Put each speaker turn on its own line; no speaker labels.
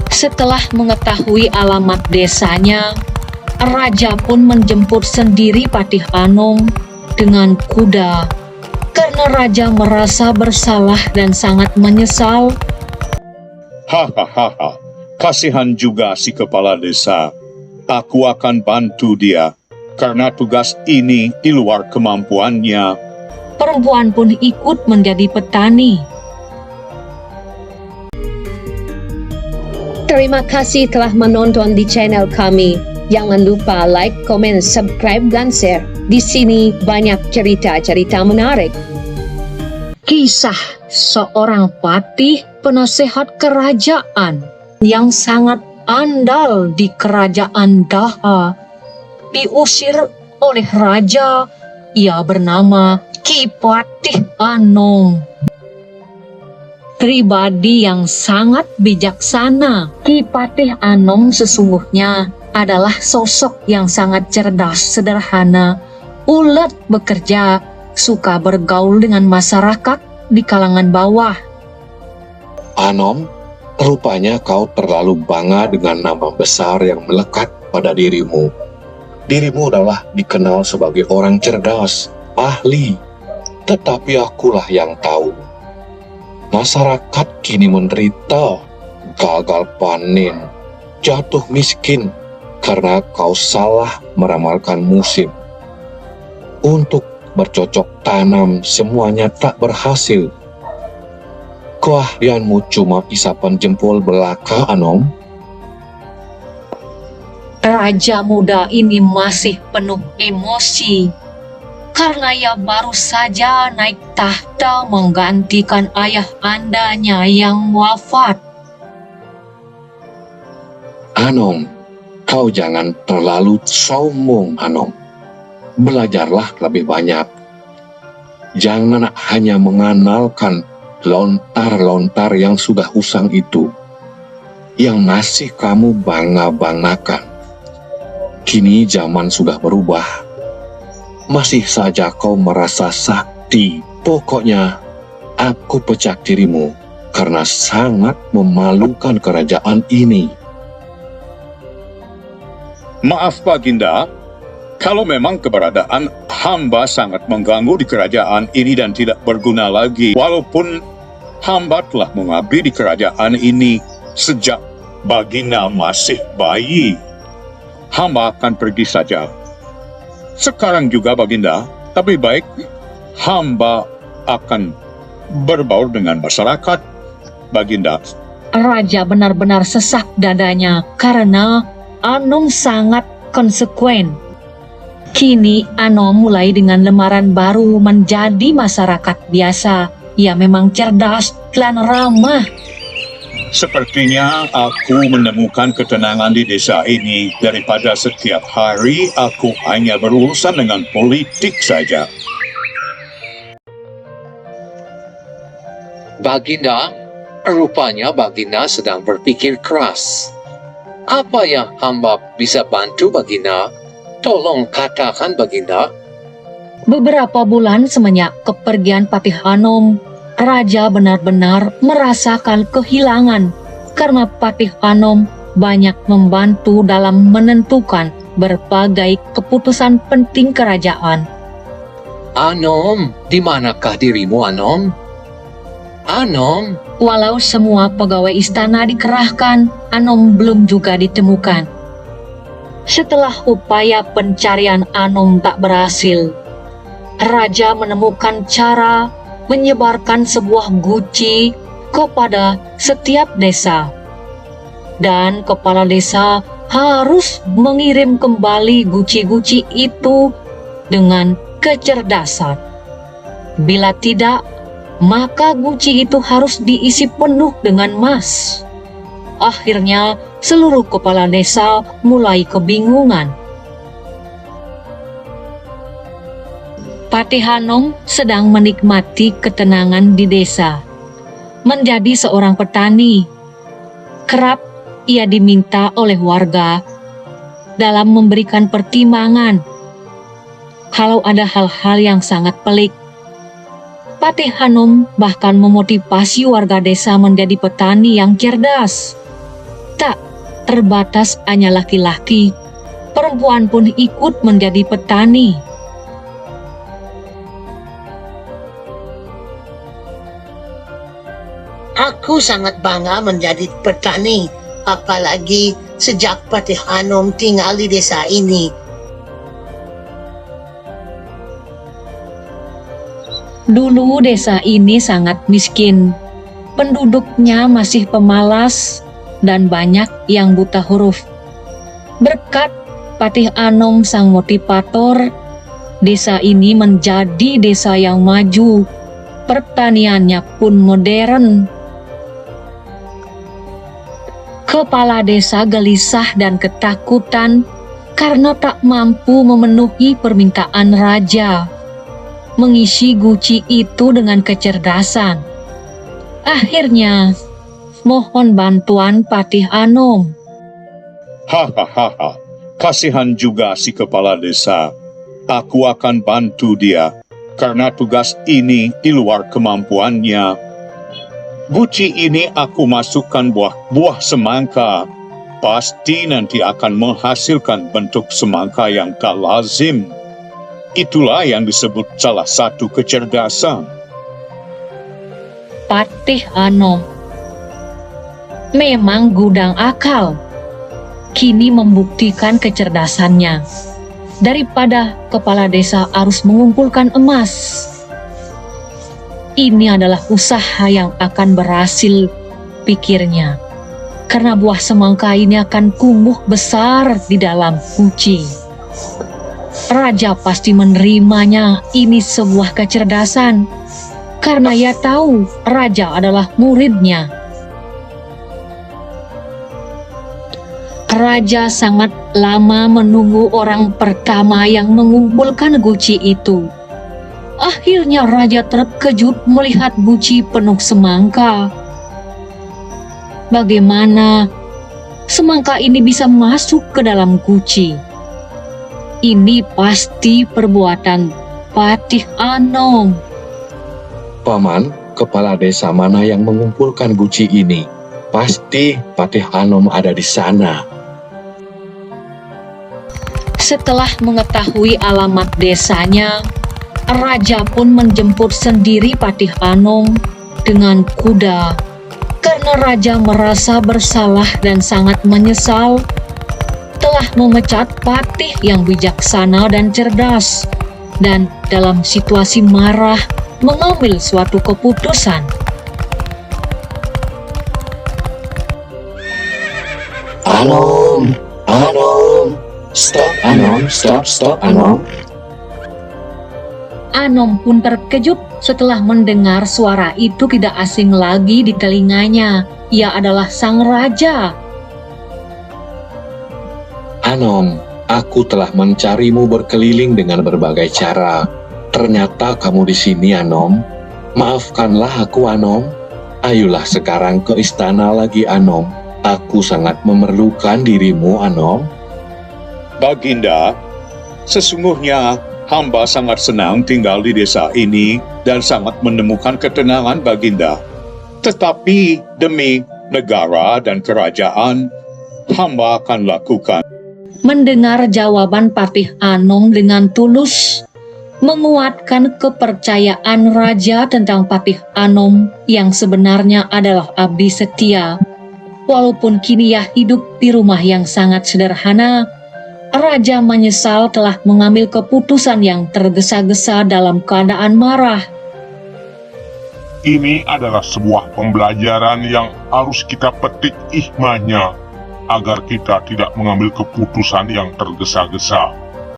Setelah mengetahui alamat desanya, raja pun menjemput sendiri Patih Anom dengan kuda karena raja merasa bersalah dan sangat menyesal.
Hahaha, kasihan juga si kepala desa. Aku akan bantu dia, karena tugas ini di luar kemampuannya.
Perempuan pun ikut menjadi petani.
Terima kasih telah menonton di channel kami. Jangan lupa like, komen, subscribe, dan share. Di sini banyak cerita-cerita menarik.
Kisah seorang patih penasehat kerajaan yang sangat andal di kerajaan Daha diusir oleh raja. Ia bernama Ki Patih Anom. Pribadi yang sangat bijaksana. Ki Patih Anom sesungguhnya adalah sosok yang sangat cerdas, sederhana, ulet bekerja, suka bergaul dengan masyarakat di kalangan bawah.
Anom, rupanya kau terlalu bangga dengan nama besar yang melekat pada dirimu. Dirimu adalah dikenal sebagai orang cerdas, ahli, tetapi akulah yang tahu. Masyarakat kini menderita, gagal panen, jatuh miskin karena kau salah meramalkan musim. Untuk bercocok tanam semuanya tak berhasil. Keahlianmu cuma isapan jempol belaka, Anom.
Raja muda ini masih penuh emosi karena ia baru saja naik tahta menggantikan ayah andanya yang wafat.
Anom, kau jangan terlalu sombong, Anom. Belajarlah lebih banyak. Jangan hanya mengandalkan lontar-lontar yang sudah usang itu, yang masih kamu bangga-banggakan. Kini zaman sudah berubah. Masih saja kau merasa sakti. Pokoknya, aku pecat dirimu karena sangat memalukan kerajaan ini.
Maaf Baginda, kalau memang keberadaan hamba sangat mengganggu di kerajaan ini dan tidak berguna lagi, walaupun hamba telah mengabdi di kerajaan ini sejak Baginda masih bayi, hamba akan pergi saja. Sekarang juga Baginda, tapi baik hamba akan berbaur dengan masyarakat, Baginda.
Raja benar-benar sesak dadanya karena Anom sangat konsekuen. Kini Anom mulai dengan lemaran baru menjadi masyarakat biasa. Ia memang cerdas dan ramah.
Sepertinya aku menemukan ketenangan di desa ini daripada setiap hari aku hanya berurusan dengan politik saja.
Baginda, rupanya Baginda sedang berpikir keras. Apa yang hamba bisa bantu Baginda? Tolong katakan Baginda.
Beberapa bulan semenjak kepergian Patih Anom, Raja benar-benar merasakan kehilangan karena Patih Anom banyak membantu dalam menentukan berbagai keputusan penting kerajaan.
Anom, di manakah dirimu Anom? Anom,
Walau semua pegawai istana dikerahkan, Anom belum juga ditemukan. Setelah upaya pencarian Anom tak berhasil, Raja menemukan cara menyebarkan sebuah guci kepada setiap desa. Dan kepala desa harus mengirim kembali guci-guci itu dengan kecerdasan. Bila tidak, maka guci itu harus diisi penuh dengan emas. Akhirnya, seluruh kepala desa mulai kebingungan. Patih Anom sedang menikmati ketenangan di desa. Menjadi seorang petani, kerap ia diminta oleh warga dalam memberikan pertimbangan kalau ada hal-hal yang sangat pelik. Patih Anom bahkan memotivasi warga desa menjadi petani yang cerdas. Tak terbatas hanya laki-laki, perempuan pun ikut menjadi petani.
Aku sangat bangga menjadi petani, apalagi sejak Patih Anom tinggal di desa ini.
Dulu desa ini sangat miskin. Penduduknya masih pemalas dan banyak yang buta huruf. Berkat Patih Anom sang motivator, desa ini menjadi desa yang maju. Pertaniannya pun modern. Kepala desa gelisah dan ketakutan karena tak mampu memenuhi permintaan raja. Mengisi guci itu dengan kecerdasan. Akhirnya, mohon bantuan Patih Anom.
Hahaha, kasihan juga si kepala desa. Aku akan bantu dia, karena tugas ini di luar kemampuannya. Guci ini aku masukkan buah semangka. Pasti nanti akan menghasilkan bentuk semangka yang tak lazim. Itulah yang disebut salah satu kecerdasan.
Patih Anom memang gudang akal. Kini membuktikan kecerdasannya. Daripada kepala desa harus mengumpulkan emas, ini adalah usaha yang akan berhasil, pikirnya. Karena buah semangka ini akan tumbuh besar di dalam guci. Raja pasti menerimanya. Ini sebuah kecerdasan, karena ia tahu raja adalah muridnya. Raja sangat lama menunggu orang pertama yang mengumpulkan guci itu. Akhirnya raja terkejut melihat guci penuh semangka. Bagaimana semangka ini bisa masuk ke dalam guci? Ini pasti perbuatan Patih Anom.
Paman, kepala desa mana yang mengumpulkan guci ini? Pasti Patih Anom ada di sana.
Setelah mengetahui alamat desanya, raja pun menjemput sendiri Patih Anom dengan kuda. Karena raja merasa bersalah dan sangat menyesal telah memecat patih yang bijaksana dan cerdas, dan dalam situasi marah mengambil suatu keputusan.
Anom, stop Anom.
Anom pun terkejut setelah mendengar suara itu tidak asing lagi di telinganya. Ia adalah sang raja.
Anom, aku telah mencarimu berkeliling dengan berbagai cara. Ternyata kamu di sini, Anom. Maafkanlah aku, Anom. Ayolah sekarang ke istana lagi, Anom. Aku sangat memerlukan dirimu, Anom.
Baginda, sesungguhnya hamba sangat senang tinggal di desa ini dan sangat menemukan ketenangan, Baginda. Tetapi demi negara dan kerajaan, hamba akan lakukan.
Mendengar jawaban Patih Anom dengan tulus, menguatkan kepercayaan raja tentang Patih Anom yang sebenarnya adalah abdi setia. Walaupun kini ia hidup di rumah yang sangat sederhana, raja menyesal telah mengambil keputusan yang tergesa-gesa dalam keadaan marah.
Ini adalah sebuah pembelajaran yang harus kita petik hikmahnya, agar kita tidak mengambil keputusan yang tergesa-gesa.